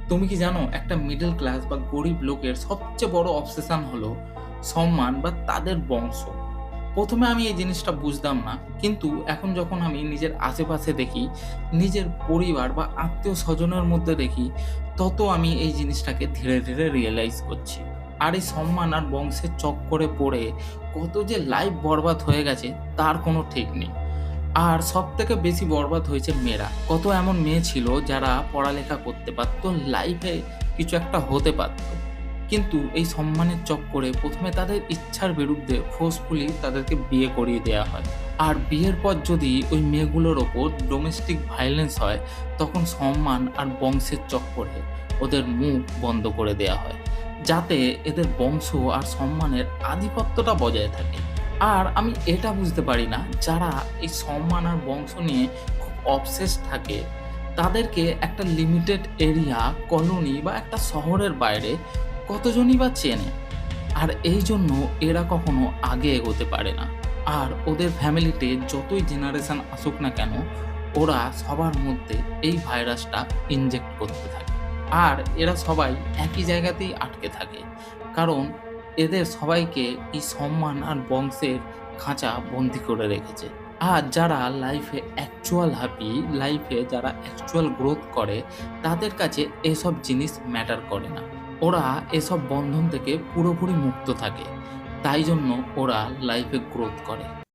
তুমি কি জানো একটা মিডল ক্লাস বা গরিব লোকের সবচেয়ে বড় অবসেশন হলো সম্মান বা তাদের বংশ। প্রথমে আমি এই জিনিসটা বুঝতাম না, কিন্তু এখন যখন আমি নিজের আশেপাশে দেখি, নিজের পরিবার বা আত্মীয় স্বজনের মধ্যে দেখি, তত আমি এই জিনিসটাকে ধীরে ধীরে রিয়েলাইজ করছি। আর এই সম্মান আর বংশের চক্করে পড়ে কত যে লাইফ বরবাদ হয়ে গেছে তার কোনো ঠিক নেই। আর সবথেকে বেশি বরবাদ হয়েছে মেয়েরা। কত এমন মেয়ে ছিল যারা পড়ালেখা করতে পারত, লাইফে কিছু একটা হতে পারত। কিন্তু এই সম্মানের চক্করে ১ম এ তাদের ইচ্ছার বিরুদ্ধে ফোর্সফুলি তাদেরকে বিয়ে করিয়ে দেয়া হয়। আর বিয়ের পর যদি ওই মেয়েগুলোর ওপর ডোমেস্টিক ভায়োলেন্স হয়, তখন সম্মান আর বংশের চক্করে ওদের মুখ বন্ধ করে দেয়া হয়। যাতে এদের বংশ আর সম্মানের আধিপত্যটা বজায় থাকে। আর আমি এটা বুঝতে পারি না, যারা এই সম্মান আর বংশ নিয়ে খুব অবসেসড থাকে, তাদেরকে একটা লিমিটেড এরিয়া, কলোনি বা একটা শহরের বাইরে কতজনই বা চেনে? আর এইজন্য এরা কখনো আগে এগোতে পারে না। আর ওদের ফ্যামিলিতে যতই জেনারেশন আসুক না কেন, ওরা সবার মধ্যে এই ভাইরাসটা ইনজেক্ট করতে থাকে। আর এরা সবাই একই জায়গাতেই আটকে থাকে। কারণ এদের সবাইকে এই সম্মান আর বংশের খাঁচা বন্দি করে রেখেছে। আর যারা লাইফে অ্যাকচুয়াল হ্যাপি, লাইফে যারা অ্যাকচুয়াল গ্রোথ করে, তাদের কাছে এসব জিনিস ম্যাটার করে না। ওরা এসব বন্ধন থেকে পুরোপুরি মুক্ত থাকে। তাই জন্য ওরা লাইফে গ্রোথ করে।